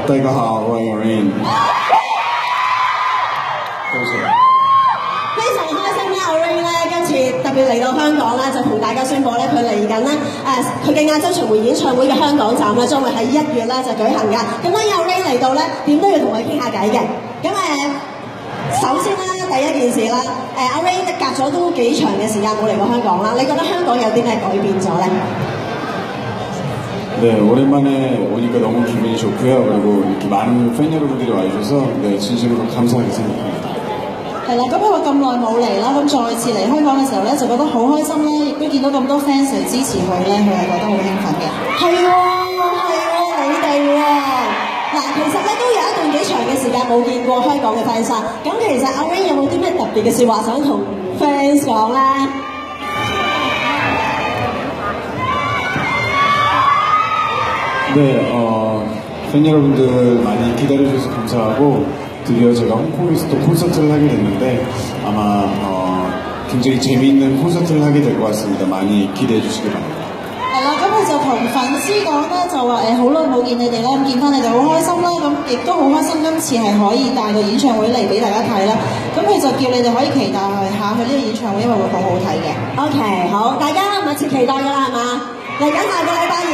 大家好，我係 Rain。多謝。非常開心咧 ，Rain 咧今次特別嚟到香港咧，就同大家宣佈咧，佢嚟緊咧佢嘅亞洲巡迴演唱會嘅香港站咧，將會喺1月咧就舉行㗎。咁當然 Rain 嚟到咧，點都要同佢傾下偈嘅。咁首先咧，第一件事啦，Rain隔咗都幾長嘅時間冇嚟過香港啦，你覺得香港有啲咩改變咗咧？ 네, 오랜만에 오니까 너무 기분이 좋고요. 그리고 이렇게 많은 팬 여러분들이 와주셔서 네, 진심으로 감사하게 생각합니다. 係啦，咁佢話咁耐冇嚟啦，咁再次嚟香港嘅時候咧，就覺得好開心啦，亦都見到咁多 fans 嚟支持佢咧，佢係覺得好興奮嘅。係喎，你哋喎。嗱，其實咧都有一段幾長嘅時間冇見過香港嘅 fans 啦。咁其實阿 Rain 有冇啲咩特別嘅説話想同 fans 講咧？ 네, 팬 여러분들 많이 기다려주셔서 감사하고 드디어 제가 홍콩에서 또 콘서트를 하게 됐는데 아마 굉장히 재미있는 콘서트를 하게 될 것 같습니다. 많이 기대해 주시기 바랍니다. 係啦，咁佢就同粉絲講咧，就話好耐冇見你哋啦，咁見翻你哋好開心啦，咁亦都好開心今次係可以帶個演唱會嚟俾大家睇啦，咁佢就叫你哋可以期待下佢呢個演唱會，因為會好好睇嘅。OK， 好，大家密切期待㗎啦，係嘛？嚟緊下個禮拜2。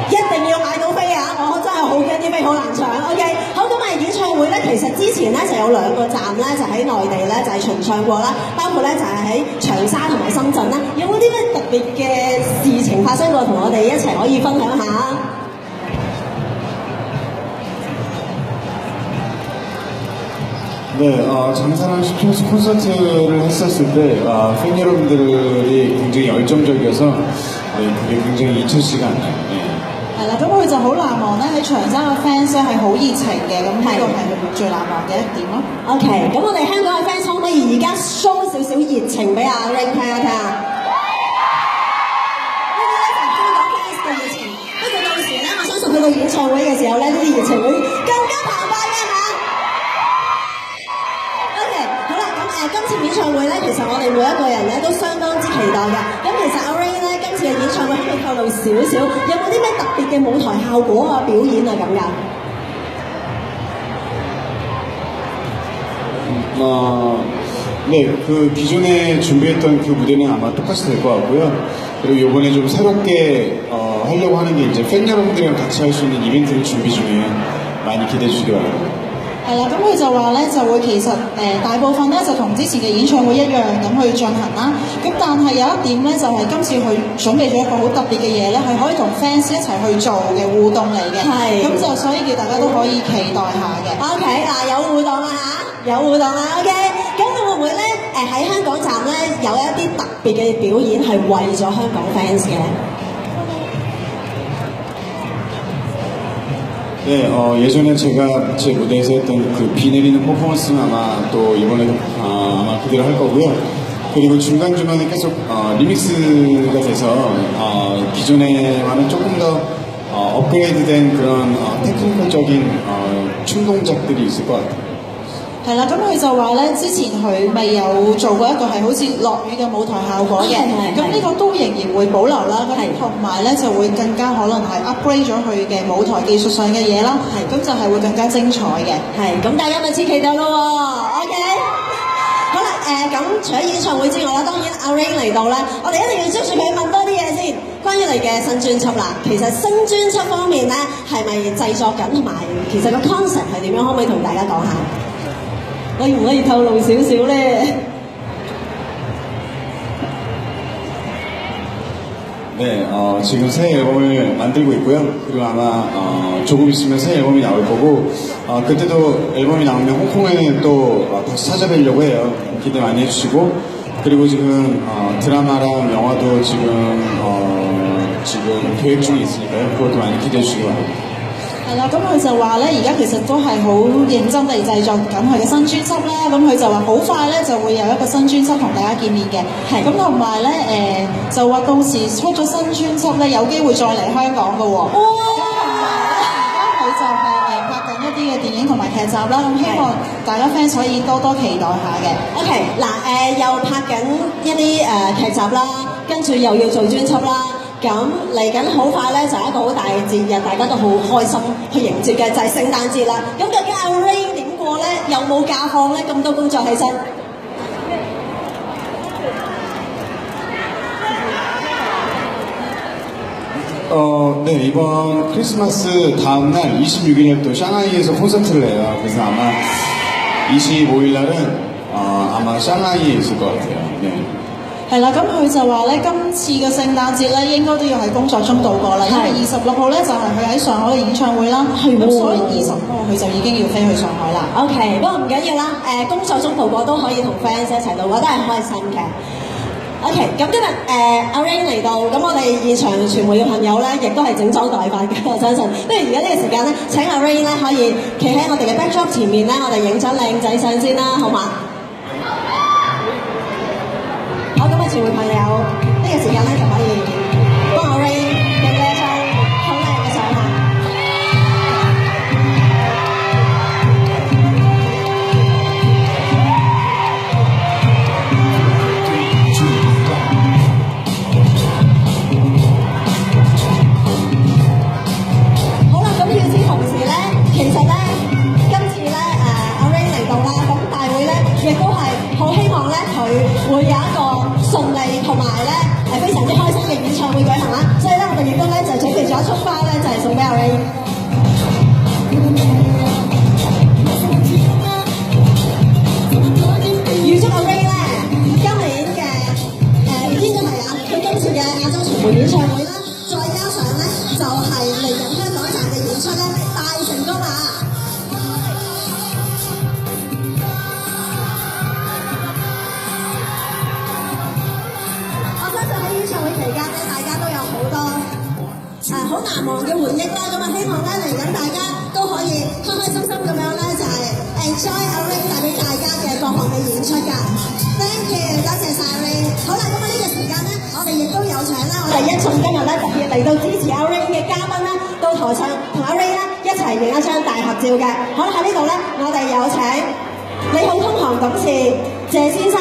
一定要買到飛啊！我真係好驚啲飛好難搶。OK， 好咁演唱會咧，其實之前咧就有2個站咧，就喺內地咧就係巡唱過啦，包括咧就係喺長沙同埋深圳啦。有冇啲咩特別嘅事情發生過，同我哋一齊可以分享下？ 네, 장사랑 슈퍼스 콘서트를 했었을 때 팬 여러분들이 굉장히 열정적이어서 네, 그게 굉장히 잊혀지지가 않나요. 네. 係啦，咁佢就好難忘咧，喺長沙嘅 fans 咧係好熱情嘅，咁呢個係佢最難忘嘅一點咯。OK， 咁我哋香港嘅 fans 可唔可以而家 show 少少熱情俾阿 Rain 聽一聽啊？呢啲咧就係香港 fans 嘅熱情，不過到時咧，我相信去到演唱會嘅時候咧，呢啲熱情會更加澎湃嘅，係嘛 ？OK， 好啦，咁今次演唱會咧，其實我哋每一個人咧都相當之期待嘅。咁其實阿 Rain 咧今次嘅演唱會可以透露少少，有冇啲咩特別嘅舞台效果啊、表演啊咁㗎？ 네, 그 기존에 준비했던 그 무대는 아마 똑같이 될 것 같고요. 그리고 이번에 좀 새롭게 하려고 하는 게 이제 팬 여러분들이랑 같이 할 수 있는 이벤트를 준비 중에 많이 기대해 주시기 바랍니다. 係啦，咁佢就話咧就會其實大部分咧就同之前嘅演唱會一樣咁去進行啦。咁但係有一點咧就係今次佢準備咗一個好特別嘅嘢咧，係可以同 fans 一齊去做嘅互動嚟嘅。係。咁就所以叫大家都可以期待下嘅。OK， 嗱有互動啊嚇，有互動啊 OK。咁你會唔會咧喺香港站咧有一啲特別嘅表演係為咗香港 fans 嘅咧？ 네, 예전에 제가 제 무대에서 했던 그 비 내리는 퍼포먼스는 아마 또 이번에도 아마 그대로 할 거고요. 그리고 중간중간에 계속 리믹스가 돼서 기존에와는 조금 더 업그레이드된 그런 테크니컬적인 춤 동작들이 있을 것 같아요. 係啦，咁佢就話咧，之前佢未有做過一個係好似落雨嘅舞台效果嘅，咁呢個都仍然會保留啦。咁同埋咧就會更加可能係 upgrade 咗佢嘅舞台技術上嘅嘢啦。係，咁就係會更加精彩嘅。係，咁大家密切期待咯喎。OK。好啦，咁除咗演唱會之外啦，當然阿 Rain 嚟到咧，我哋一定要捉住佢問多啲嘢先。關於你嘅新專輯啦，其實新專輯方面咧係咪製作緊，同埋其實個 concept 係點樣？可唔可以同大家講下？ 可唔可以透露少少咧？ 네, 지금 새 앨범을 만들고 있고요. 그리고 아마 조금 있으면 새 앨범이 나올 거고 그때도 앨범이 나오면 홍콩에 또 다시 찾아뵈려고 해요. 기대 많이 해주시고 그리고 지금 드라마랑 영화도 지금 계획 중에 있으니까요. 그것도 많이 기대해 주시기 바랍니다. 係啦，咁佢就話咧，而家其實都係好認真地製作緊佢嘅新專輯啦。咁佢就話好快咧就會有一個新專輯同大家見面嘅。係咁同埋咧就話到時出咗新專輯咧，有機會再嚟香港嘅喎。咁同埋咧，而家佢就係拍緊一啲嘅電影同埋劇集啦。咁希望大家 fans 可以多多期待下嘅。OK， 嗱又拍緊一啲劇集啦，跟住又要做專輯啦。咁嚟緊好快咧，就係一個好大嘅節日，大家都好開心去迎接嘅就係聖誕節啦。咁究竟阿 Ray 點過咧？有冇假放咧？咁多工作起身。네, 이번 크리스마스 다음날 26일에 또 샹하이에서 콘서트를 해요. 그래서 아마 25일 날은 아마 샹하이에 있을 것 같아요. 네. 係啦，咁佢就話咧，今次嘅聖誕節咧應該都要喺工作中度過啦，因為26號咧就係佢喺上海嘅演唱會啦，咁所以25號佢就已經要飛去上海啦。OK， 不過唔緊要啦，工作中度過都可以同 fans 一齊度過，都係開心嘅。OK， 咁今日阿 Ray 嚟到，咁我哋現場傳媒嘅朋友咧，亦都係整裝待發嘅，我相信。不如而家呢個時間咧，請阿 Ray 咧可以企喺我哋嘅 backdrop 前面咧，我哋影張靚仔相先啦，好嘛？好，咁啊，傳媒朋友呢個時間咧就可以幫阿 Ray 影呢一張好靚嘅相啦。好啦，咁與此同時咧，其實咧今次咧阿 Ray 嚟到啦，咁大會咧亦都係好希望咧佢會有一個順利同埋咧非常之開心嘅演唱會舉行啦，所以咧我哋亦都咧就準備咗一束花咧，就係送俾阿 Ray。預祝阿 Ray 咧今年嘅應該係佢今次嘅亞洲巡迴演唱會啦，再加上咧就係嚟緊香港站嘅演出咧大成功啊！我相信喺演唱會期間咧，大家都有好多好難忘嘅回憶啦。咁啊，希望咧嚟緊大家都可以開開心心咁樣咧，就係 enjoy 阿 Ray 帶俾大家嘅各項嘅演出㗎。Thank you， 多謝晒 Ray。好啦，咁啊呢個時間咧，我哋亦都有請啦，我哋一眾今日咧特別嚟到支持阿 Ray 嘅嘉賓啦，到台上同阿 Ray 咧一齊影一張大合照嘅。好啦，喺呢度咧，我哋有請利好通航董事謝先生